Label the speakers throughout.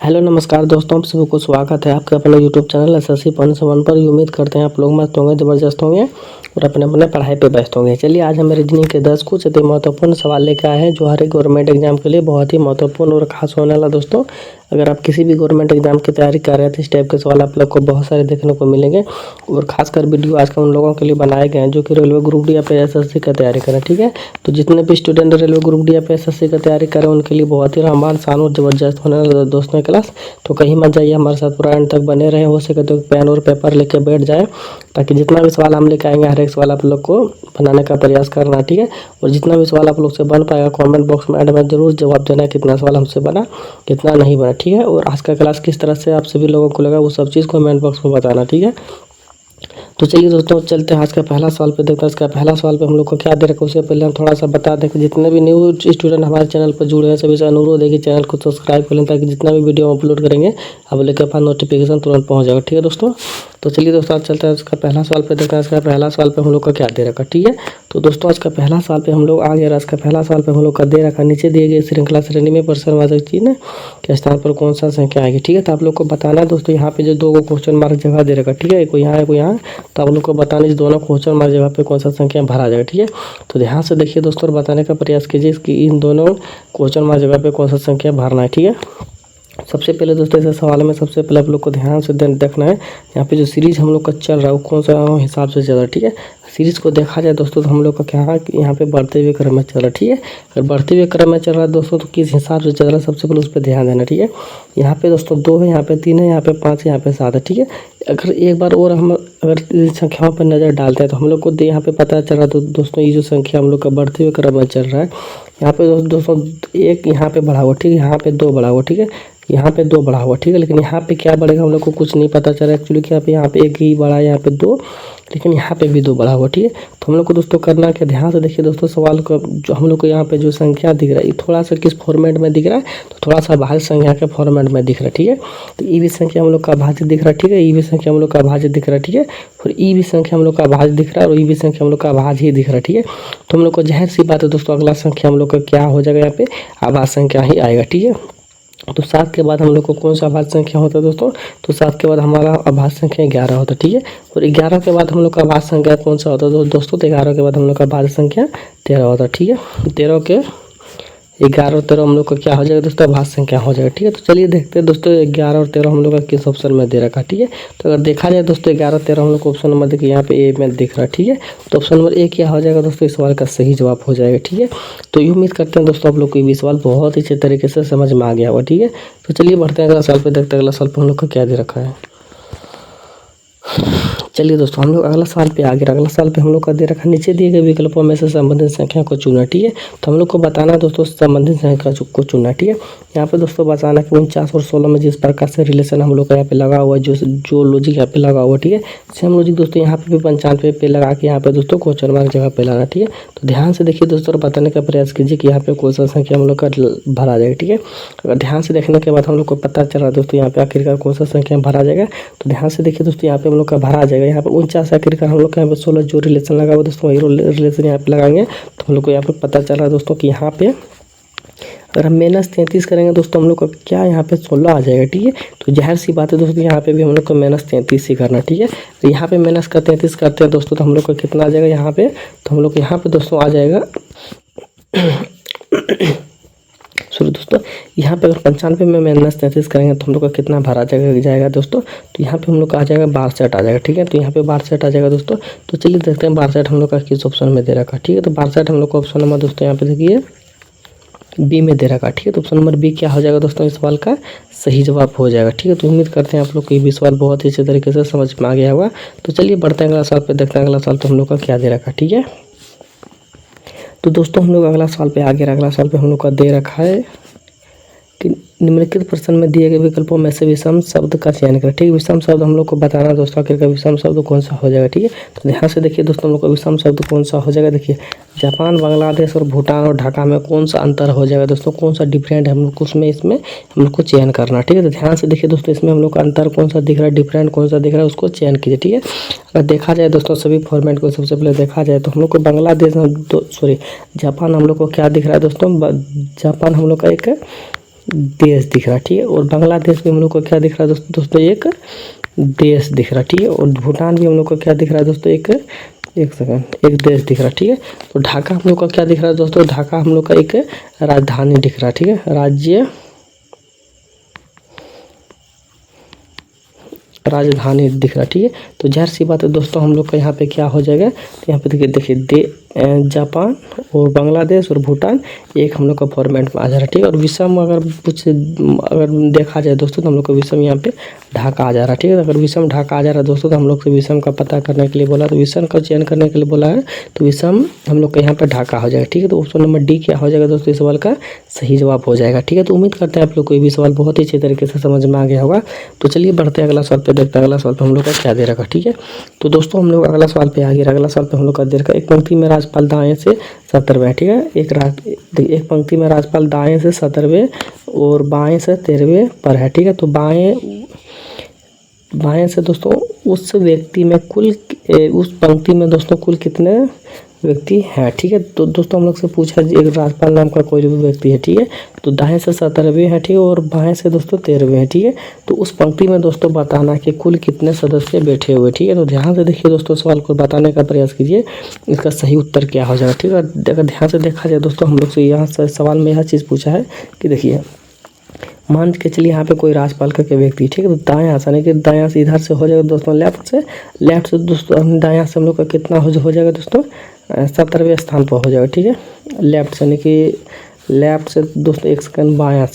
Speaker 1: Hello नमस्कार दोस्तों, आप सभी को स्वागत है आपके अपने यूट्यूब चैनल एसएससी पॉइंट 7 पर। उम्मीद करते हैं आप लोग मस्त होंगे, ज़बरदस्त होंगे और अपने अपने पढ़ाई पे व्यस्त होंगे। चलिए आज हम रीजनिंग के 10 कुछ अति महत्वपूर्ण सवाल लेकर आए हैं जो हर एक गवर्नमेंट एग्जाम के लिए बहुत ही महत्वपूर्ण और खास होने वाला। दोस्तों अगर आप किसी भी गवर्नमेंट एग्जाम की तैयारी कर रहे हैं तो इस टाइप के सवाल आप लोग को बहुत सारे देखने को मिलेंगे और खासकर वीडियो आज का उन लोगों के लिए बनाए गए हैं जो कि रेलवे ग्रुप डी या फिर एसएससी का तैयारी करें। ठीक है, तो जितने भी स्टूडेंट रेलवे ग्रुप डी या फिर एसएससी का तैयारी करें उनके लिए बहुत ही रहमान शान और ज़बरदस्त होने वाला दोस्तों क्लास। तो कहीं मत जाइए, हमारे साथ पूरा एंड तक बने रहे। हो सके तो पेन और पेपर लेके बैठ जाए ताकि जितना भी सवाल हम लेके आएंगे हर एक सवाल आप लोग को बनाने का प्रयास करना। ठीक है, और जितना भी सवाल आप लोग से बन पाएगा कमेंट बॉक्स में एंड में जरूर जवाब देना, कितना सवाल हमसे बना कितना नहीं बना। ठीक है, और आज का क्लास किस तरह से आप सभी लोगों को लगा वो सब चीज़ कमेंट बॉक्स में बताना। ठीक है, तो चलिए दोस्तों चलते हैं आज का पहला सवाल पे देखते हैं। इसका पहला सवाल पे हम लोग को क्या दे रखा है उससे पहले हम थोड़ा सा बता दें कि जितने भी न्यू स्टूडेंट हमारे चैनल पर जुड़े हैं सभी से अनुरोध है कि चैनल को सब्सक्राइब कर लें ताकि जितना भी वीडियो हम अपलोड करेंगे आप लेकर पास नोटिफिकेशन तुरंत पहुंच जाएगा। ठीक है दोस्तों, तो चलिए दोस्तों आज चलते हैं इसका पहला सवाल पे देखते हैं। इसका पहला सवाल पे हम लोग का क्या दे रखा। ठीक है, तो दोस्तों आज का पहला सवाल पे हम लोग आ गया। इसका पहला सवाल पे हम लोग का दे रखा नीचे दिए गए श्रृंखला श्रेणी में प्रश्नवाचक चिन्ह के स्थान पर कौन सा संख्या आएगी। ठीक है, तो आप लोग को बताना है दोस्तों यहाँ पे जो दो क्वेश्चन मार्क जगह दे रखा। ठीक है, एक यहाँ एक यहाँ, तो आप लोग को बताना इस दोनों क्वेश्चन मार्क जगह पे कौन सा संख्या भरा जाएगा। ठीक है, तो ध्यान से देखिए दोस्तों और बताने का प्रयास कीजिए कि इन दोनों क्वेश्चन मार्क जगह पे कौन सा संख्या भरना है। ठीक है, सबसे पहले दोस्तों इस सवाल में सबसे पहले आप लोग को ध्यान से देखना है यहाँ पे जो सीरीज हम लोग का चल रहा है वो कौन सा हिसाब से चल रहा है। ठीक है, सीरीज को देखा जाए दोस्तों तो हम लोग का क्या है कि यहाँ पे बढ़ते हुए क्रम में चल रहा है। ठीक है, अगर बढ़ते हुए क्रम में चल रहा है दोस्तों तो किस हिसाब से चल रहा है सबसे पहले उस पर ध्यान देना। ठीक है, यहाँ पे दोस्तों 2 है, यहाँ पे 3 है, यहाँ पे 5 है, यहाँ पे 7 है। ठीक है, अगर एक बार और हम अगर इन संख्याओं पर नज़र डालते हैं तो हम लोग को यहाँ पे पता चल रहा है तो दोस्तों ये जो संख्या हम लोग का बढ़ते हुए क्रम में चल रहा है यहाँ पे दोस्तों एक यहाँ पे बढ़ा हुआ। ठीक है, यहाँ पे 2 बढ़ा हुआ। ठीक है, यहाँ पे 2 बढ़ा हुआ। ठीक है, लेकिन यहाँ पे क्या बढ़ेगा हम लोग को कुछ नहीं पता चला एक्चुअली कि यहाँ पे 1 ही बढ़ा है, यहाँ पे 2, लेकिन यहाँ पे भी 2 बढ़ा हुआ। ठीक है, तो हम लोग को दोस्तों करना क्या, ध्यान से देखिए दोस्तों सवाल को जो हम लोग को यहाँ पे जो संख्या दिख रहा है ये थोड़ा सा किस फॉर्मेट में दिख रहा है तो थोड़ा सा भाज्य संख्या के फॉर्मेट में दिख रहा है। ठीक है, तो ई भी संख्या हम लोग का भाज्य दिख रहा है। ठीक है, ई भी संख्या हम लोग का भाज्य दिख रहा है। ठीक है, और ई भी संख्या हम लोग का भाज्य दिख रहा है और ई भी संख्या हम लोग का भाज्य ही दिख रहा है। ठीक है, तो हम लोग को जाहिर सी बात है दोस्तों अगला संख्या हम लोग का क्या हो जाएगा, यहाँ पे आभाज्य संख्या ही आएगा। ठीक है, तो 7 के बाद हम लोग को कौन सा अभाज्य संख्या होता है दोस्तों, तो 7 के बाद हमारा अभाज्य संख्या 11 होता है। ठीक है, और 11 के बाद हम लोग का अभाज्य संख्या कौन सा होता है दोस्तों, तो 11 के बाद हम लोग का अभाज्य संख्या 13 होता है। ठीक है, 13 के 11 और 13 हम लोग का क्या हो जाएगा दोस्तों, अभाज्य संख्या हो जाएगा। ठीक है, तो चलिए देखते हैं दोस्तों 11 और 13 हम लोग का किस ऑप्शन में दे रखा। ठीक है, तो अगर देखा जाए दोस्तों 11 13 हम लोग को ऑप्शन नंबर देखिए यहाँ पे ए में दिख रहा है। ठीक है, तो ऑप्शन नंबर ए क्या हो जाएगा दोस्तों, इस सवाल का सही जवाब हो जाएगा। ठीक है, तो ये उम्मीद करते हैं दोस्तों आप लोग को ये सवाल बहुत ही अच्छे तरीके से समझ में आ गया होगा। ठीक है, तो चलिए बढ़ते हैं अगला सवाल पे देखते हैं अगला सवाल पर हम लोग का क्या दे रखा है। चलिए दोस्तों हम लोग अगला सवाल पे आ गए। अगला सवाल पे हम लोग का दे रखा नीचे दिए गए विकल्पों में से संबंधित संख्या को चुना। ठीक है, तो हम लोग को बताना दोस्तों संबंधित संख्या को चुना। ठीक है, यहाँ पे दोस्तों बताना कि 49 और 16 में जिस प्रकार से रिलेशन हम लोग का यहाँ पे लगा हुआ है जो लॉजिक यहाँ पे लगा हुआ। ठीक है, सेम लॉजिक दोस्तों यहाँ पे भी 95 पे लगा के यहाँ पे दोस्तों क्वेश्चन मार्क जगह पे लाना। ठीक है, तो ध्यान से देखिए दोस्तों बताने का प्रयास कीजिए कि यहाँ पे कौन सा संख्या हम लोग का भरा जाएगा। ठीक है, अगर ध्यान से देखने के बाद हम लोग को पता चल रहा है दोस्तों यहाँ पे आखिरकार कौन सा संख्या भरा जाएगा, तो ध्यान से देखिए दोस्तों यहाँ पे हम लोग का भरा जाएगा यहाँ पे 49 आखिरकार हम लोग का यहाँ पे 16 जो रिलेशन लगा हुआ दोस्तों वही रिलेशन यहाँ पे लगाएंगे तो हम लोग को यहाँ पे पता चल रहा है दोस्तों कि यहाँ पे अगर हम -33 करेंगे दोस्तों हम लोग का क्या यहाँ पे 16 आ जाएगा। ठीक है, तो जाहिर सी बात है दोस्तों यहाँ पे भी हम लोग को -33 ही करना। ठीक है, तो यहाँ पे -33 करते हैं दोस्तों तो हम लोग को कितना आ जाएगा यहाँ पे, तो हम लोग यहाँ पे दोस्तों आ जाएगा सॉरी दोस्तों यहाँ पे अगर 95 में -33 करेंगे तो हम लोग का कितना भरा जाएगा दोस्तों, तो यहाँ पे हम लोग का आ जाएगा 62 आ जाएगा। ठीक है, तो यहाँ पे 62 आ जाएगा दोस्तों। तो चलिए देखते हैं 62 हम लोग का किस ऑप्शन में दे रखा। ठीक है, तो 62 हम लोग का ऑप्शन नंबर दोस्तों यहाँ पे देखिए बी में दे रखा। ठीक है, तो ऑप्शन नंबर बी क्या हो जाएगा दोस्तों, इस सवाल का सही जवाब हो जाएगा। ठीक है, तो उम्मीद करते हैं आप लोग को ये सवाल बहुत ही अच्छे तरीके से समझ में आ गया होगा। तो चलिए बढ़ते हैं अगला सवाल पे देखते हैं अगला सवाल पे हम लोग का क्या दे रखा। ठीक है, तो दोस्तों हम लोग अगला सवाल पे आ गया। अगला सवाल पे हम लोग का दे रखा है कि निम्नलिखित प्रश्न में दिए गए विकल्पों में से विषम शब्द का चयन करें। ठीक है, विषम शब्द हम लोग को बताना दोस्तों आखिरकार विषम शब्द कौन सा हो जाएगा। ठीक है, तो ध्यान से देखिए दोस्तों हम लोग को विषम शब्द कौन सा हो जाएगा। देखिए जापान बांग्लादेश और भूटान और ढाका में कौन सा अंतर हो जाएगा दोस्तों, कौन सा डिफरेंट है हम लोग को उसमें इसमें हम लोग को चयन करना। ठीक है, तो ध्यान से देखिए दोस्तों इसमें हम लोग का अंतर कौन सा दिख रहा है, डिफरेंट कौन सा दिख रहा है उसको चयन कीजिए। ठीक है, अगर देखा जाए दोस्तों सभी फॉर्मेट को सबसे पहले देखा जाए तो हम लोग को बांग्लादेश जापान हम लोग को क्या दिख रहा है दोस्तों, जापान हम लोग का एक देश दिख रहा है, ठीक है। और बांग्लादेश भी हम लोग को क्या दिख रहा है दोस्तों एक देश दिख रहा है, ठीक है। और भूटान भी हम लोग को क्या दिख रहा है दोस्तों एक एक देश दिख रहा है, ठीक है। तो ढाका हम लोग का क्या दिख रहा है दोस्तों, ढाका हम लोग का एक राजधानी दिख रहा है, ठीक है। राजधानी दिख रहा है, ठीक है। तो जाहिर सी बात है दोस्तों हम लोग का यहाँ पे क्या हो जाएगा, तो यहाँ पे देखिए जापान और बांग्लादेश और भूटान एक हम लोग का फॉर्मेट में आ जा रहा है, ठीक है। और विषम अगर देखा जाए दोस्तों तो हम लोग को विषम यहाँ पे ढाका आ जा रहा है, ठीक है। अगर विषम ढाका आ जा रहा है दोस्तों तो हम लोग से विषम का पता करने के लिए बोला, तो विषम का चयन करने के लिए बोला है, तो विषम हम लोग का यहाँ पे ढाका हो जाएगा, ठीक है। तो ऑप्शन नंबर डी क्या हो जाएगा दोस्तों, इस सवाल का सही जवाब हो जाएगा, ठीक है। तो उम्मीद करते हैं आप लोग को ये भी सवाल बहुत ही अच्छे तरीके से समझ में आ गया होगा। तो चलिए बढ़ते हैं अगला सवाल पे, देखते हैं अगला सवाल पे हम लोग का क्या दे रखा, ठीक है। तो दोस्तों हम लोग अगला सवाल पे आ गया, अगला सवाल पे हम लोग का दे रखा एक पंक्ति में राजपाल दाएं से 70वें, ठीक है। एक पंक्ति में राजपाल दाएं से 70वें और बाएं से 13वें पर है, ठीक है। तो बाएं से दोस्तों उस व्यक्ति में उस पंक्ति में दोस्तों कुल कितने व्यक्ति हैं, ठीक है। तो दोस्तों हम लोग से पूछा एक राजपाल नाम का कोई भी व्यक्ति है, ठीक है। तो दाएं से 70वें है, ठीक है, और बाएं से दोस्तों 13वें है, ठीक है। तो उस पंक्ति में दोस्तों बताना कि कुल कितने सदस्य बैठे हुए, ठीक है। तो ध्यान से देखिए दोस्तों, सवाल को बताने का प्रयास कीजिए, इसका सही उत्तर क्या हो जाएगा, ठीक है। अगर ध्यान से देखा जाए दोस्तों हम लोग से यहाँ से सवाल में यह चीज़ पूछा है कि देखिए मान के चलिए यहाँ पे कोई राजपाल का के व्यक्ति, ठीक है। तो दायां से यानी कि दायां से इधर से हो जाएगा दोस्तों लेफ्ट से दोस्तों दायां से हम लोग का कितना हो जाएगा दोस्तों 70वें स्थान पर हो जाएगा, ठीक है। लेफ्ट से यानी कि लेफ्ट से दोस्तों एक सेकंड दायां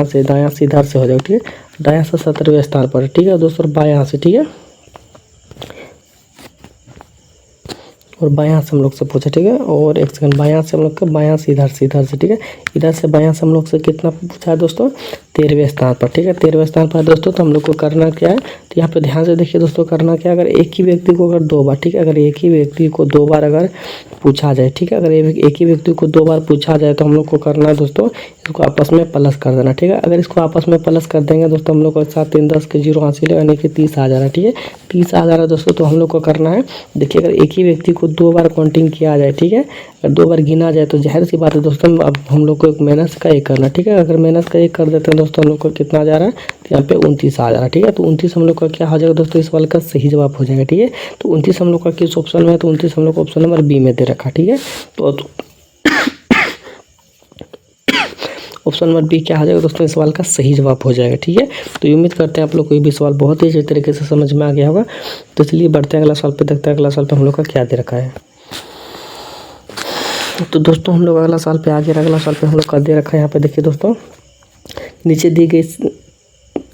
Speaker 1: से इधर से हो जाएगा, ठीक है। दायां से 70वें स्थान पर, ठीक है दोस्तों, बायां से, ठीक है। और बायां से हम लोग से पूछा, ठीक है। और एक सेकंड बायां से हम लोग का बायां से इधर से, ठीक है। इधर से बायां से हम लोग से कितना पूछा है दोस्तों 13वें स्थान पर, ठीक है। 13वें स्थान पर दोस्तों, तो हम लोग को करना क्या है, तो यहाँ पे ध्यान से देखिए दोस्तों करना क्या है, अगर एक ही व्यक्ति को अगर 2 बार, ठीक है, अगर एक ही व्यक्ति को 2 बार अगर पूछा जाए, ठीक है, अगर एक ही व्यक्ति को 2 बार पूछा जाए तो हम लोग को करना है दोस्तों इसको आपस में प्लस कर देना, ठीक है। अगर इसको आपस में प्लस कर देंगे दोस्तों हम लोग को 7 3 10 के 0 हासिल है, यानी कि 30 आ जा रहा है, ठीक है। 30 आ जा रहा है दोस्तों। तो हम लोग को करना है, देखिए अगर एक ही व्यक्ति को 2 बार काउंटिंग किया जाए, ठीक है, अगर 2 बार गिना जाए तो जाहिर सी बात है दोस्तों अब हम लोग को एक माइनस का 1 करना, ठीक है। अगर माइनस का 1 कर देते हैं दोस्तों हम लोग को कितना आ जा रहा है, तो यहाँ पे 29 आ जा रहा है, ठीक है। तो 29 हम लोग का क्या हो जाएगा दोस्तों, इस सवाल का सही जवाब हो जाएगा, ठीक है। तो 29 हम लोग का किस ऑप्शन में है, तो 29 हम लोग को ऑप्शन नंबर बी में दे रखा, ठीक है। तो ऑप्शन नंबर बी क्या हो जाएगा दोस्तों, इस सवाल का सही जवाब हो जाएगा, ठीक है। तो उम्मीद करते हैं आप लोग को ये भी सवाल बहुत ही अच्छे तरीके से समझ में आ गया होगा। तो चलिए बढ़ते हैं अगला सवाल पे, देखते हैं अगला सवाल पे हम लोग का क्या दे रखा है। तो दोस्तों हम लोग अगला सवाल पे आ गया, अगला सवाल पे हम लोग का दे रखा है, यहाँ पे देखिए दोस्तों नीचे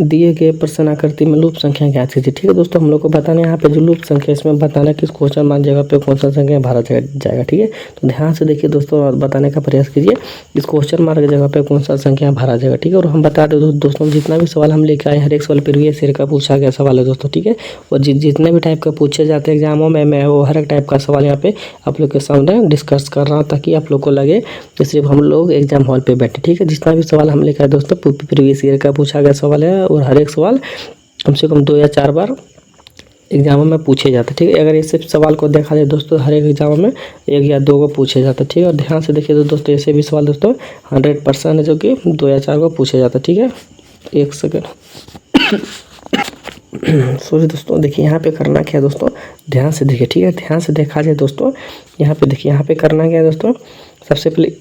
Speaker 1: दिए गए प्रश्न आकृति में लूप संख्या ज्ञात कीजिए, ठीक है दोस्तों। हम लोग को बताना है यहाँ पे जो लूप संख्या इसमें बताना है किस क्वेश्चन मार्क जगह पे कौन सा संख्या भरा जाएगा, ठीक है। तो ध्यान से देखिए दोस्तों और बताने का प्रयास कीजिए इस क्वेश्चन मार्क जगह पे कौन सा संख्या भरा जाएगा, ठीक है। और हम बता दें दोस्तों जितना भी सवाल हम लेके आए हर एक सवाल प्रीवियस ईयर का पूछा गया सवाल है दोस्तों, ठीक है। और जितने भी टाइप का पूछे जाते हैं एग्जामों में मैं वो हर एक टाइप का सवाल यहाँ पे आप लोग के सामने डिस्कस कर रहा हूँ ताकि आप लोग को लगे कि सिर्फ हम लोग एग्जाम हॉल पे बैठे, ठीक है। जितना भी सवाल हम लेकर आए दोस्तों प्रीवियस ईयर का पूछा गया सवाल है और हर एक सवाल कम से कम 2 या 4 बार एग्जामों में पूछे जाते हैं, ठीक है। अगर इस सवाल को देखा जाए दोस्तों हर एक एग्जाम में 1 या 2 को पूछे जाते हैं, ठीक है। और ध्यान से देखिए दोस्तों ऐसे भी सवाल दोस्तों 100% है जो कि 2 या 4 को पूछे जाता है, ठीक है। एक सेकंड सॉरी दोस्तों, देखिए यहाँ पे करना क्या है दोस्तों, ध्यान से देखिए, ठीक है। ध्यान से देखा जाए दोस्तों यहाँ पे देखिए यहाँ पे करना क्या है दोस्तों, सबसे पहले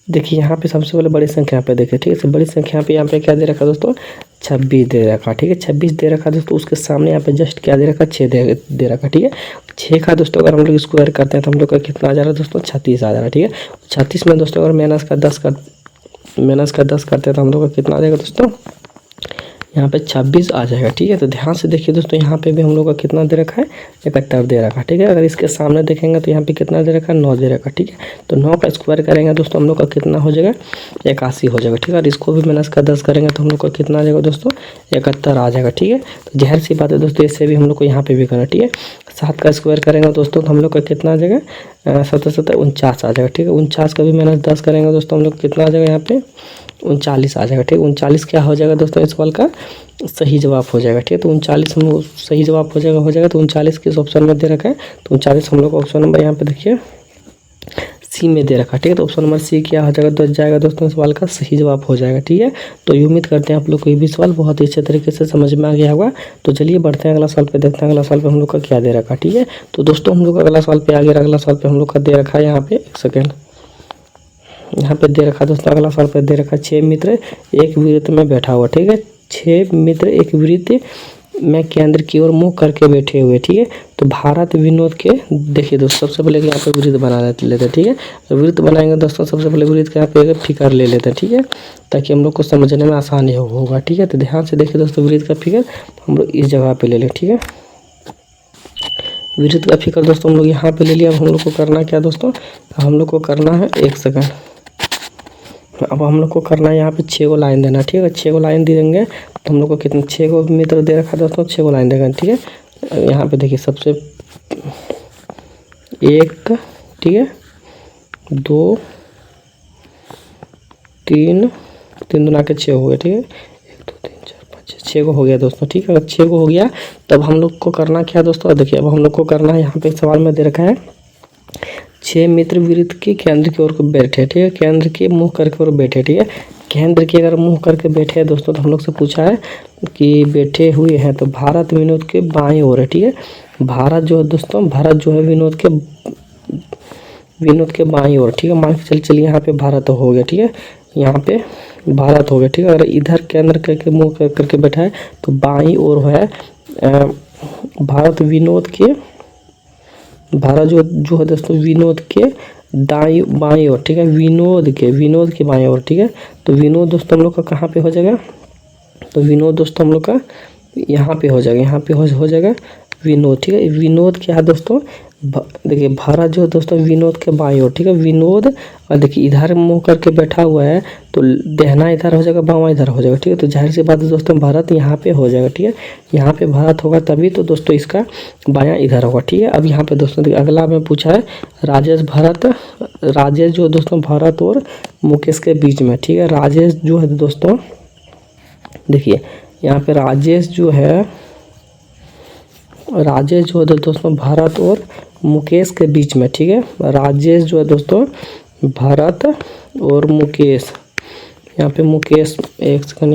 Speaker 1: देखिए यहाँ पे सबसे पहले बड़ी संख्या पे देखिए, ठीक है। तो बड़ी संख्या पे यहाँ पे क्या दे रखा दोस्तों 26 दे रखा, ठीक है। 26 दे रखा दोस्तों, उसके सामने यहाँ पे जस्ट क्या दे रखा 6 दे रखा, ठीक है। 6 का दोस्तों अगर हम लोग स्क्वायर करते हैं तो हम लोग का कितना आ जा रहा है दोस्तों 36 आ जा रहा है, ठीक है। 36 में दोस्तों अगर माइनस का 10 करते हैं तो हम लोग का कितना आ जाएगा दोस्तों यहाँ पे 26 आ जाएगा, ठीक है। तो ध्यान से देखिए दोस्तों यहाँ पे भी हम लोग का कितना दे रखा है 71 दे रखा, ठीक है। अगर इसके सामने देखेंगे तो यहाँ पे कितना दे रखा है 9 दे रखा, ठीक है। तो 9 का स्क्वायर करेंगे दोस्तों हम लोग का कितना हो जाएगा 81 हो जाएगा, ठीक है। और इसको भी माइनस का 10 करेंगे तो हम लोग का कितना आ जाएगा दोस्तों 71 आ जाएगा, ठीक है। तो जाहिर सी बात है दोस्तों इससे भी हम लोग को यहाँ पे भी करना, ठीक है। 7 का स्क्वायर करेंगे दोस्तों तो हम लोग का कितना आ जाएगा 7 49 आ जाएगा, ठीक है। 49 का भी माइनस 10 करेंगे दोस्तों हम लोग कितना आ जाएगा यहाँ पे 39 आ जाएगा, ठीक है। 39 क्या हो जाएगा दोस्तों इस सवाल का सही जवाब हो जाएगा, ठीक है। तो 39 हम लोग सही जवाब हो जाएगा। तो 39 किस ऑप्शन में दे रखा है, तो 39 हम लोग का ऑप्शन नंबर यहाँ पे देखिए सी में दे रखा, ठीक है। तो ऑप्शन नंबर सी क्या हो जाएगा, तो जाएगा दोस्तों सवाल का सही जवाब हो जाएगा, ठीक है। तो ये उम्मीद करते हैं आप लोग को ये भी सवाल बहुत ही अच्छे तरीके से समझ में आ गया होगा। तो चलिए बढ़ते हैं अगला सवाल पे, देखते हैं अगला सवाल पे हम लोग का क्या दे रखा, ठीक है। तो दोस्तों हम लोग अगला सवाल पे आ गया, अगला सवाल पे हम लोग का दे रखा है यहाँ पे, एक सेकेंड, यहाँ पे दे रखा दोस्तों अगला सवाल पे दे रखा 6 मित्र एक वृत्त में बैठा हुआ, ठीक है। 6 मित्र एक वृत्त में केंद्र की ओर मुंह करके बैठे हुए, ठीक है। तो भारत विनोद के, देखिए दोस्तों सबसे पहले यहाँ पे वृत्त बना लेते हैं, ठीक है। वृत्त बनाएंगे दोस्तों, सबसे पहले वृत्त के यहाँ पे फिगर ले लेते हैं, ठीक है, ताकि हम लोग को समझने में आसानी होगा, ठीक है। तो ध्यान से देखिए दोस्तों, वृत्त का फिगर हम लोग इस जगह पे ले लें, ठीक है। वृत्त का फिगर दोस्तों हम लोग यहाँ पे ले लिया। अब हम लोग को करना क्या दोस्तों, हम लोग को करना है, एक सेकंड, अब हम लोग को करना है यहाँ पे 6 को लाइन देना, ठीक है। 6 को लाइन दे देंगे तो हम लोग को कितने 6 को मित्र दे रखा दोस्तों, 6 को लाइन देगा, ठीक है। यहाँ पे देखिए सबसे 1, ठीक है, 2 3 3 दूना के 6 हो गया, ठीक है। 1 2 3 4 5 6 को हो गया दोस्तों, ठीक है। अगर 6 को हो गया तब हम लोग को करना क्या दोस्तों, देखिए अब हम लोग को करना है, यहाँ पे सवाल में दे रखा है 6 मित्र वृत्त के केंद्र की ओर बैठे, ठीक है। केंद्र के मुंह करके ओर बैठे, ठीक है। केंद्र के अगर मुंह करके बैठे हैं दोस्तों, तो हम लोग से पूछा है कि बैठे हुए हैं, तो भारत विनोद के बाएं ओर है, ठीक है। भारत जो है दोस्तों, भारत जो है विनोद के बाएं ओर, ठीक है। मान के चलिए यहाँ पे भारत हो गया, ठीक है, यहाँ पे भारत हो गया, ठीक है। अगर इधर केंद्र करके मुंह करके बैठा है तो बाईं ओर है भारत विनोद के, भारत जो है दोस्तों विनोद के बाएं ओर, ठीक है। विनोद के बाएं ओर, ठीक है। तो विनोद दोस्तों हम लोग का कहाँ पे हो जाएगा, तो विनोद दोस्तों हम लोग का यहाँ पे हो जाएगा, यहाँ पे हो जाएगा विनोद, ठीक है। विनोद क्या है दोस्तों, देखिए भारत जो है दोस्तों विनोद के बाईं ओर, ठीक है। विनोद, और देखिए इधर मुंह करके बैठा हुआ है तो दहना इधर हो जाएगा, बावां इधर हो जाएगा, ठीक है। तो जाहिर सी बात है दोस्तों भारत यहाँ पे हो जाएगा, ठीक है। यहाँ पे भारत होगा तभी तो दोस्तों इसका बायां इधर होगा, ठीक है। अब यहाँ पे दोस्तों देखिए अगला में पूछा है राजेश जो दोस्तों भारत और मुकेश के बीच में, ठीक है। राजेश जो है दोस्तों, देखिए यहाँ पे राजेश जो है दोस्तों भारत और मुकेश के बीच में, ठीक है। राजेश जो है दोस्तों भारत और मुकेश, यहाँ पे मुकेश, एक सेकंड,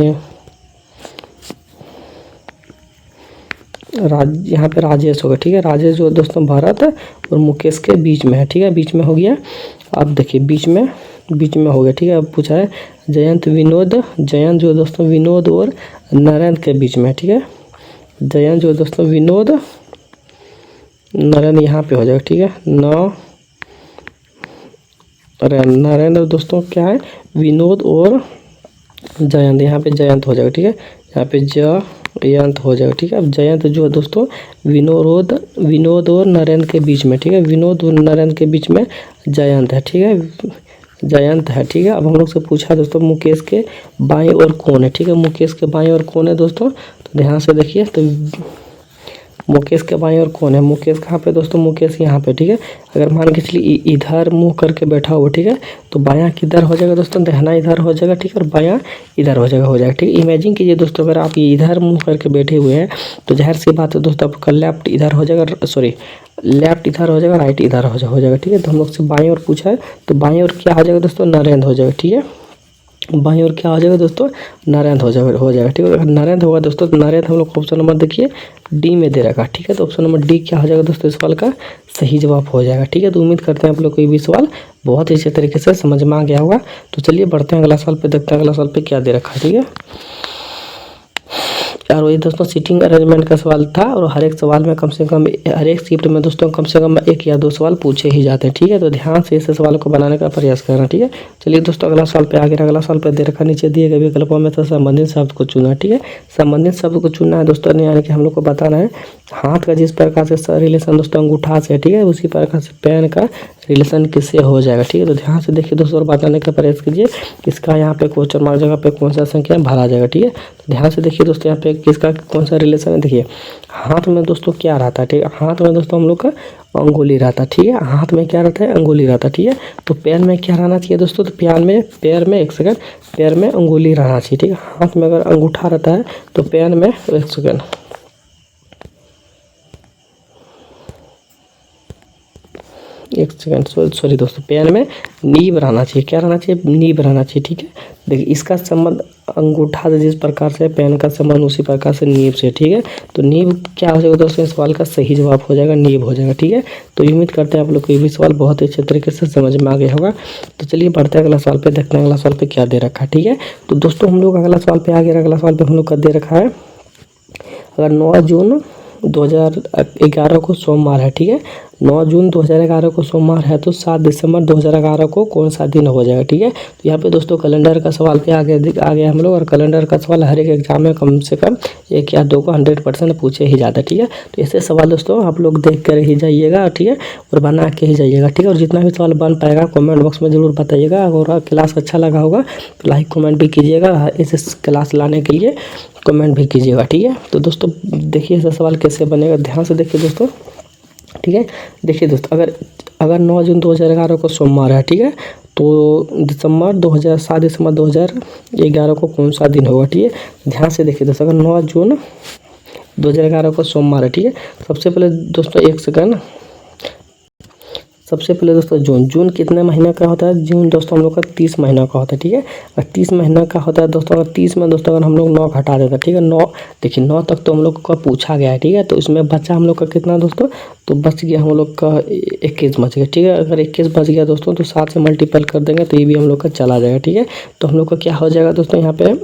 Speaker 1: यहाँ पे राजेश होगा, ठीक है। राजेश जो है दोस्तों भारत और मुकेश के बीच में है, ठीक है, बीच में हो गया। अब देखिए बीच में हो गया, ठीक है। अब पूछा है जयंत जो है दोस्तों विनोद और नरेंद्र के बीच में, ठीक है। जयंत जो है दोस्तों विनोद नरेंद्र यहाँ पे हो जाएगा, ठीक है। नरेंद्र दोस्तों क्या है, विनोद और जयंत, यहाँ पे जयंत हो जाएगा, ठीक है। यहाँ पे जयंत हो जाएगा, ठीक है। अब जयंत जो है दोस्तों विनोद और नरेंद्र के बीच में, ठीक है। विनोद और नरेंद्र के बीच में जयंत है, ठीक है, जयंत है, ठीक है। अब हम लोग से पूछा दोस्तों मुकेश के बाएं ओर कौन है, ठीक है। मुकेश के बाएं ओर कौन है दोस्तों, तो ध्यान से देखिए, तो मुकेश के बाएं ओर कौन है, मुकेश कहाँ पे दोस्तों, मुकेश यहाँ पे, ठीक है। अगर मान के चलिए इधर मुंह करके बैठा हुआ, ठीक है, तो बायां किधर हो जाएगा दोस्तों, दहना इधर हो जाएगा, ठीक है, और बायां इधर हो जाएगा, ठीक है। इमेजिन कीजिए दोस्तों, अगर आप इधर मुंह करके बैठे हुए हैं तो जाहिर सी बात है दोस्तों आपका लेफ्ट इधर हो जाएगा, सॉरी लेफ्ट इधर हो जाएगा, राइट इधर हो जाएगा, ठीक है। तो हम लोग से बाएं ओर पूछा है, तो बाएं ओर क्या हो जाएगा दोस्तों, नरेंद्र हो जाएगा, ठीक है। बाईं ओर क्या हो जाएगा दोस्तों, नरेंद्र हो जाएगा, ठीक है। अगर नरेंद्र होगा दोस्तों, तो नरेंद्र हम लोग को ऑप्शन नंबर देखिए डी में दे रखा, ठीक है। तो ऑप्शन नंबर डी क्या हो जाएगा दोस्तों, इस सवाल का सही जवाब हो जाएगा, ठीक है। तो उम्मीद करते हैं आप लोग को ये भी सवाल बहुत ही अच्छे तरीके से समझ में आ गया होगा। तो चलिए बढ़ते हैं अगला सवाल पे, देखते हैं अगला सवाल पे क्या दे रखा है, ठीक है। और वही दोस्तों सीटिंग अरेंजमेंट का सवाल था, और हर एक सवाल में कम से कम, हर एक शिफ्ट में दोस्तों कम से कम 1 या 2 सवाल पूछे ही जाते हैं, ठीक है। तो ध्यान से इस सवाल को बनाने का प्रयास करना, ठीक है। चलिए दोस्तों अगला सवाल पे आगे, अगला सवाल पे दे रखा, नीचे दिए गए विकल्पों में से संबंधित शब्द को चुना, ठीक है। संबंधित शब्द को चुनना है दोस्तों, यानी कि हम लोग को बताना है हाथ का जिस प्रकार से रिलेशन दोस्तों अंगूठा से, ठीक है, उसी प्रकार से पेन का रिलेशन किससे हो जाएगा, ठीक है। तो ध्यान से देखिए दोस्तों और बताने का प्रयास कीजिए, इसका यहाँ पे क्वेश्चन मार्क जगह पे कौन सा संख्या भरा जाएगा, ठीक है। तो ध्यान से देखिए दोस्तों यहाँ पे किसका कौन सा रिलेशन है, देखिए हाथ में दोस्तों क्या रहता है, ठीक है। हाथ में दोस्तों हम लोग का अंगुली रहता है, ठीक है। हाथ में क्या रहता है, अंगुली रहता है, ठीक है। तो पैर में क्या रहना चाहिए दोस्तों, तो पैर में एक सेकंड, पैर में अंगुली रहना चाहिए, ठीक है। हाथ में अगर अंगूठा रहता है तो पैर में, एक सेकंड, एक सेकंड, सॉरी दोस्तों, पेन में नीब रहना चाहिए। क्या रहना चाहिए? नीब रहना चाहिए। ठीक है, देखिए इसका संबंध अंगूठा से जिस प्रकार से पेन का संबंध उसी प्रकार से नीब से। ठीक है, तो नीब क्या हो जाएगा दोस्तों? इस सवाल का सही जवाब हो जाएगा नीब हो जाएगा। ठीक है, तो उम्मीद करते हैं आप लोग को ये भी सवाल बहुत ही अच्छे तरीके से समझ में आ गया होगा। तो चलिए बढ़ते हैं अगला सवाल पे, देखते हैं अगला सवाल पे क्या दे रखा है। ठीक है, तो दोस्तों हम लोग अगला सवाल पे आ गया। अगला सवाल पे हम लोग का दे रखा है, अगर 9 जून 2011 को सोमवार है। ठीक है, 9 जून 2011 को सोमवार है तो 7 दिसंबर 2011 को कौन सा दिन हो जाएगा? ठीक है, तो यहाँ पे दोस्तों कैलेंडर का सवाल पे आ गया हम लोग, और कैलेंडर का सवाल हर एक एग्जाम में कम से कम 1 या 2 को 100% पूछे ही जाता है। ठीक है, तो ऐसे सवाल दोस्तों आप लोग देख कर ही जाइएगा। ठीक है, और बना के ही जाइएगा। ठीक है, और जितना भी सवाल बन पाएगा कमेंट बॉक्स में ज़रूर बताइएगा। और क्लास अच्छा लगा होगा तो लाइक कमेंट भी कीजिएगा, इस क्लास लाने के लिए कमेंट भी कीजिएगा। ठीक है, तो दोस्तों देखिए ऐसा सवाल कैसे बनेगा, ध्यान से देखिए दोस्तों। ठीक है, देखिए दोस्तों, अगर 9 जून 2011 को सोमवार है। ठीक है, तो 7 दिसंबर 2011 को कौन सा दिन होगा? ठीक है, ध्यान से देखिए दोस्तों, अगर 9 जून 2011 को सोमवार है। ठीक है, सबसे पहले दोस्तों एक सेकंड, सबसे पहले दोस्तों जून कितने महीने का होता है? जून दोस्तों हम लोग का 30 महीना का होता है। ठीक है, और 30 महीना का होता है दोस्तों, अगर 30 में दोस्तों अगर हम लोग 9 घटा देते हैं। ठीक है, 9 देखिए 9 तक तो हम लोग का पूछा गया है। ठीक है, तो इसमें बचा हम लोग का कितना दोस्तों? तो बच गया हम लोग का 21 बच गया। ठीक है, अगर 21 बच गया दोस्तों तो 7 से मल्टीपल कर देंगे तो ये भी हम लोग का चला जाएगा। ठीक है, तो हम लोग का क्या हो जाएगा दोस्तों? यहाँ पे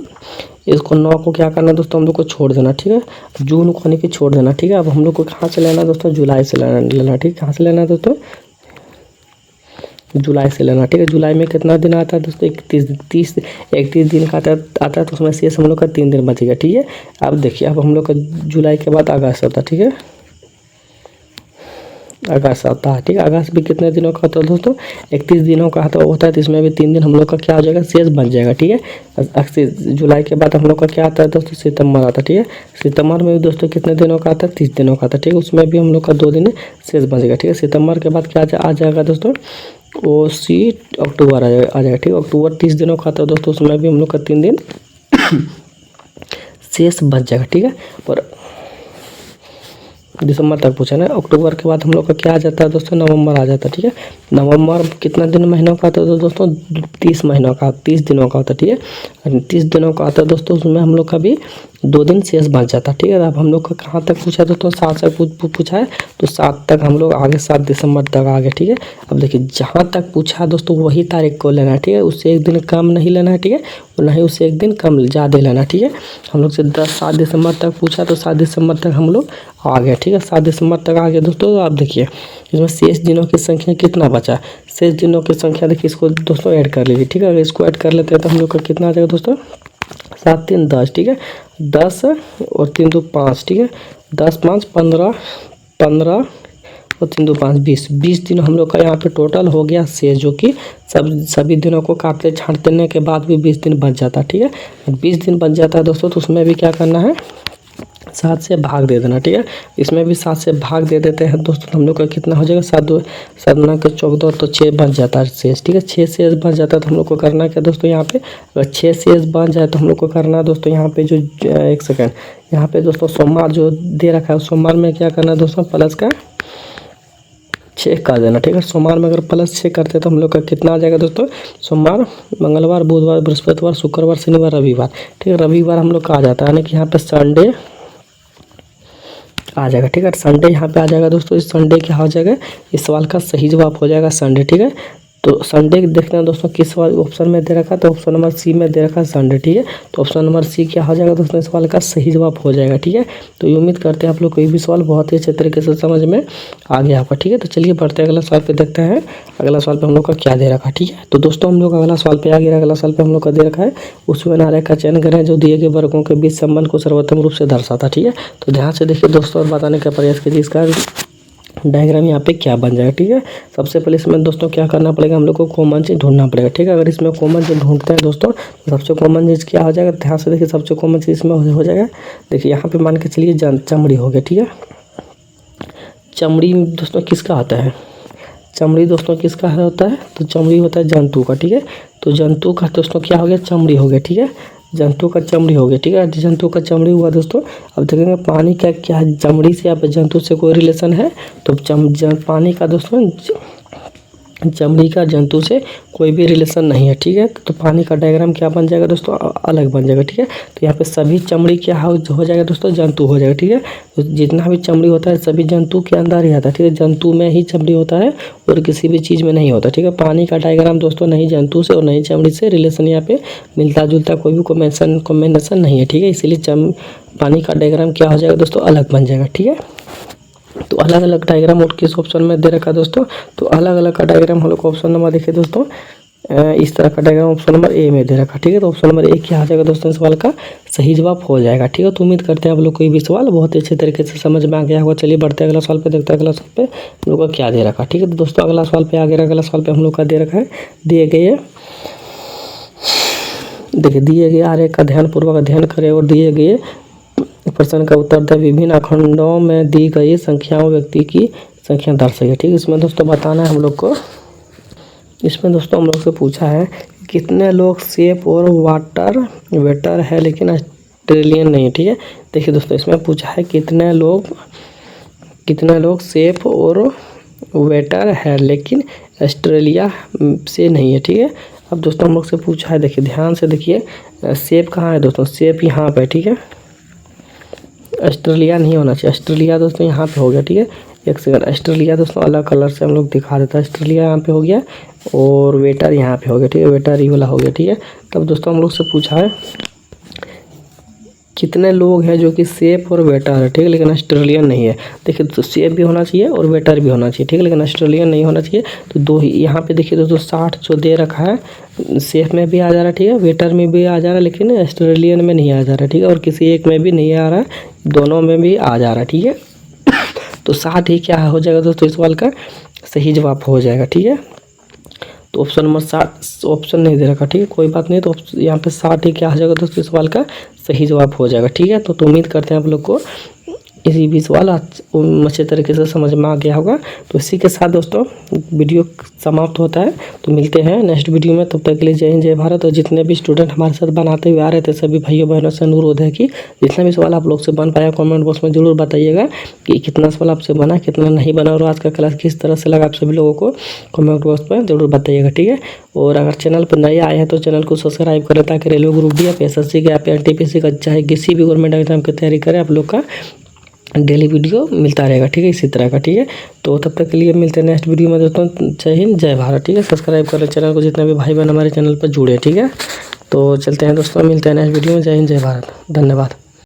Speaker 1: इसको 9 को क्या करना दोस्तों? हम लोग को छोड़ देना। ठीक है, जून को नहीं कि छोड़ देना। ठीक है, अब हम लोग को कहाँ से लेना दोस्तों? जुलाई से लेना। ठीक है, कहाँ से लेना दोस्तों? जुलाई से लेना। ठीक है, जुलाई में कितना दिन आता है दोस्तों? 31 दिन का आता है, तो उसमें शेष हम लोग का 3 दिन बचेगा। ठीक है, अब देखिए, अब हम लोग का जुलाई के बाद अगस्त होता है। ठीक है, अगस्त आता है। ठीक है, अगस्त भी कितने दिनों का होता है दोस्तों? 31 दिनों का होता है, तो इसमें भी 3 दिन हम लोग का क्या हो जाएगा? शेष बच जाएगा। ठीक है, जुलाई के बाद हम लोग का क्या आता है दोस्तों? सितंबर आता है। ठीक है, सितंबर में भी दोस्तों कितने दिनों का आता है? 30 दिनों का आता है। ठीक है, उसमें भी हम लोग का 2 दिन शेष बचेगा। ठीक है, सितंबर के बाद क्या आ जाएगा दोस्तों? अक्टूबर आ जाएगा। ठीक है, अक्टूबर 30 दिनों का आता है दोस्तों, उसमें भी हम लोग का 3 दिन शेष बच जाएगा। ठीक है, और दिसंबर तक पूछा ना। अक्टूबर के बाद हम लोग का क्या आ जाता है दोस्तों? नवंबर आ जाता है। ठीक है, नवंबर कितना दिन महीनों का आता है दोस्तों? 30 महीनों का, 30 दिनों का होता है। ठीक है, 30 दिनों का आता है दोस्तों, उसमें हम लोग का भी 2 दिन शेष बच जाता है। ठीक है, अब हम लोग का कहाँ तक पूछा दोस्तों? 7 से पूछा है, तो 7 तक हम लोग आगे, 7 दिसंबर तक आ गए। ठीक है, अब देखिए जहाँ तक पूछा दोस्तों वही तारीख को लेना है। ठीक है, उससे 1 दिन कम नहीं लेना है। ठीक है, और ना ही उससे 1 दिन कम ज़्यादा लेना। ठीक है, हम लोग से 7 दिसंबर तक पूछा तो 7 दिसंबर तक हम लोग आ गए। ठीक है, 7 दिसंबर तक आ गए दोस्तों। तो आप देखिए इसमें शेष दिनों की संख्या कितना बचा? शेष दिनों की संख्या देखिए, इसको दोस्तों ऐड कर लीजिए। ठीक है, अगर इसको ऐड कर लेते हैं तो हम लोग का कितना आ जाएगा दोस्तों? 7 3 10। ठीक है, 10 और 3 2 5। ठीक है, 10 5 15 15 और 3 2 5 20 दिन हम लोग का यहाँ पे टोटल हो गया शेष, जो कि सभी दिनों को काटते छाँटने के बाद भी 20 दिन बच जाता है। ठीक है, 20 दिन बच जाता है दोस्तों, तो उसमें भी क्या करना है? 7 से भाग दे देना। ठीक है, इसमें भी 7 से भाग दे देते हैं दोस्तों, तो हम लोग का कितना हो जाएगा? 7 7 9 के 14, तो 6 बच जाता है शेष। ठीक है, 6 शेष बच जाता है, तो हम लोग को करना क्या दोस्तों? यहाँ पे अगर 6 शेष बच जाए तो हम लोग को करना है दोस्तों यहाँ पे जो एक सेकंड, यहाँ पे दोस्तों सोमवार जो दे रखा है, सोमवार में क्या करना है दोस्तों? प्लस का 6 कर देना। ठीक है, सोमवार में अगर प्लस 6 करते तो हम लोग का कितना आ जाएगा दोस्तों? सोमवार, मंगलवार, बुधवार, बृहस्पतिवार, शुक्रवार, शनिवार, रविवार। ठीक है, रविवार हम लोग का आ जाता है, यानी कि यहाँ पे संडे आ जाएगा। ठीक है, संडे यहाँ पे आ जाएगा दोस्तों। इस संडे क्या हो जाएगा? इस सवाल का सही जवाब हो जाएगा संडे। ठीक है, तो संडे देखते हैं दोस्तों किस ऑप्शन में दे रखा है, तो ऑप्शन नंबर सी में दे रखा है संडे। ठीक है, तो ऑप्शन नंबर सी क्या हो जाएगा दोस्तों? इस सवाल का सही जवाब हो जाएगा। ठीक है, तो ये उम्मीद करते हैं आप लोग कोई भी सवाल बहुत ही अच्छे तरीके से समझ में आ गया आपका। ठीक है, तो चलिए बढ़ते हैं अगला सवाल पे, देखते हैं अगला सवाल पे हम लोग का क्या दे रखा है। ठीक है, तो दोस्तों हम लोग अगला सवाल पे आ गया। अगला सवाल पे हम लोग का दे रखा है, उसमें नारे का चयन करें जो दिए गए वर्गों के बीच संबंध को सर्वोत्तम रूप से दर्शाता। ठीक है, तो ध्यान से देखिए दोस्तों और बताने का प्रयास कीजिए इसका डायग्राम यहाँ पे क्या बन जाएगा। ठीक है, सबसे पहले इसमें दोस्तों क्या करना पड़ेगा? हम लोग को कॉमन चीज़ ढूंढना पड़ेगा। ठीक है, अगर इसमें कॉमन चीज़ ढूंढते हैं दोस्तों तो सबसे कॉमन चीज़ क्या हो जाएगा? ध्यान से देखिए, सबसे कॉमन चीज़ इसमें हो जाएगा, देखिए यहाँ पे मान के चलिए चमड़ी हो गया। ठीक है, चमड़ी दोस्तों किसका आता है? चमड़ी दोस्तों किसका होता है? तो चमड़ी होता है जंतु का। ठीक है, तो जंतु का दोस्तों क्या हो गया? चमड़ी हो गया। ठीक है, जंतु का चमड़ी हो गया। ठीक है, जंतु का चमड़ी हुआ दोस्तों। अब देखेंगे पानी का क्या चमड़ी से या जंतु से कोई रिलेशन है? तो पानी का दोस्तों चमड़ी का जंतु से कोई भी रिलेशन नहीं है, ठीक है। तो पानी का डायग्राम क्या बन जाएगा दोस्तों, अलग बन जाएगा, ठीक है। तो यहाँ पे सभी चमड़ी क्या हो जाएगा दोस्तों, जंतु हो जाएगा, ठीक है। तो जितना भी चमड़ी होता है सभी जंतु के अंदर ही आता है, ठीक है। जंतु में ही चमड़ी होता है और किसी भी चीज़ में नहीं होता, ठीक है। पानी का डायग्राम दोस्तों नहीं जंतु से और नहीं चमड़ी से रिलेशन, यहाँ पे मिलता जुलता कोई भी कॉम्बिनेशन नहीं है, ठीक है। इसीलिए पानी का डायग्राम क्या हो जाएगा दोस्तों, अलग बन जाएगा, ठीक है। तो अलग अलग डायग्राम और किस ऑप्शन में दे रखा है दोस्तों, तो अलग अलग का डायग्राम हम लोग को ऑप्शन नंबर देखिए दोस्तों, इस तरह का डायग्राम ऑप्शन नंबर ए में दे रखा, ठीक है। तो ऑप्शन नंबर ए क्या आ जाएगा दोस्तों, सवाल का सही जवाब हो जाएगा, ठीक है। तो उम्मीद करते हैं आप लोग को ये भी सवाल बहुत अच्छे तरीके से समझ में आ गया होगा। चलिए बढ़ते हैं अगला सवाल पे, देखते हैं अगला सवाल पे हम लोग का क्या दे रखा, ठीक है। तो दोस्तों अगला सवाल पे आ गया, अगला सवाल पे हम लोग का दे रखा है, दिए गए देखिए दिए गए आरेख का ध्यानपूर्वक अध्ययन करें और दिए गए प्रश्न का उत्तर दें। विभिन्न अखंडों में दी गई संख्याओं व्यक्ति की संख्या दर्शाइए, ठीक है। इसमें दोस्तों बताना है हम लोग को, इसमें दोस्तों हम लोग से पूछा है कितने लोग सेफ और वाटर वेटर है लेकिन ऑस्ट्रेलियन नहीं, ठीक है। देखिए दोस्तों इसमें पूछा है कितने लोग सेफ और वेटर है लेकिन ऑस्ट्रेलिया से नहीं है, ठीक है। अब दोस्तों हम लोग से पूछा है, देखिए ध्यान से देखिए, सेफ कहाँ है दोस्तों, सेफ यहाँ पे, ठीक है। ऑस्ट्रेलिया नहीं होना चाहिए, ऑस्ट्रेलिया दोस्तों यहाँ पे हो गया, ठीक है। एक सेकंड, ऑस्ट्रेलिया दोस्तों अलग कलर से हम लोग दिखा देता है, ऑस्ट्रेलिया यहाँ पे हो गया और वेटर यहाँ पे हो गया, ठीक है। वेटर ये वाला हो गया, ठीक है। तब दोस्तों हम लोग से पूछा है कितने लोग हैं जो कि सेफ और वेटर है, ठीक है, लेकिन ऑस्ट्रेलियन नहीं है। देखिए तो सेफ भी होना चाहिए और वेटर भी होना चाहिए, ठीक है, लेकिन ऑस्ट्रेलियन नहीं होना चाहिए। तो दो ही यहाँ पे देखिए दोस्तों 60 जो दे रखा है, सेफ में भी आ जा रहा है, ठीक है, वेटर में भी आ जा रहा है, लेकिन ऑस्ट्रेलियन में नहीं आ जा रहा है, ठीक है, और किसी एक में भी नहीं आ रहा है, दोनों में भी आ जा रहा है, ठीक है। तो 60 ही क्या हो जाएगा दोस्तों, इस सवाल का सही जवाब हो जाएगा, ठीक है। तो ऑप्शन नंबर 60 ऑप्शन नहीं दे रखा, ठीक है, कोई बात नहीं। तो यहाँ पे 60 ही क्या हो जाएगा दोस्तों, इस सवाल का सही जवाब हो जाएगा, ठीक है। तो उम्मीद करते हैं आप लोग को इसी भी सवाल अच्छे तरीके से समझ में आ गया होगा। तो इसी के साथ दोस्तों वीडियो समाप्त होता है, तो मिलते हैं नेक्स्ट वीडियो में। तब तक के लिए जय हिंद जय भारत। और जितने भी स्टूडेंट हमारे साथ बनाते हुए आ रहे थे सभी भाइयों बहनों से अनुरोध है कि जितना भी सवाल आप लोग से बन पाया कमेंट बॉक्स में जरूर बताइएगा कि कितना सवाल आपसे बना, कितना नहीं बना, और आज का क्लास किस तरह से लगा आप सभी लोगों को कमेंट बॉक्स में जरूर बताइएगा, ठीक है। और अगर चैनल पर नए आए हैं तो चैनल को सब्सक्राइब करें ताकि रेलवे ग्रुप डी, SSC के, NTPC का, चाहे किसी भी गवर्नमेंट एग्जाम की तैयारी करें, आप लोग का डेली वीडियो मिलता रहेगा, ठीक है, इसी तरह का, ठीक है। तो तब तक के लिए मिलते हैं नेक्स्ट वीडियो में दोस्तों। जय हिंद जय भारत, ठीक है। सब्सक्राइब करें चैनल को, जितने भी भाई बहन हमारे चैनल पर जुड़े, ठीक है। तो चलते हैं दोस्तों, मिलते हैं नेक्स्ट वीडियो में। जय हिंद जय भारत, धन्यवाद।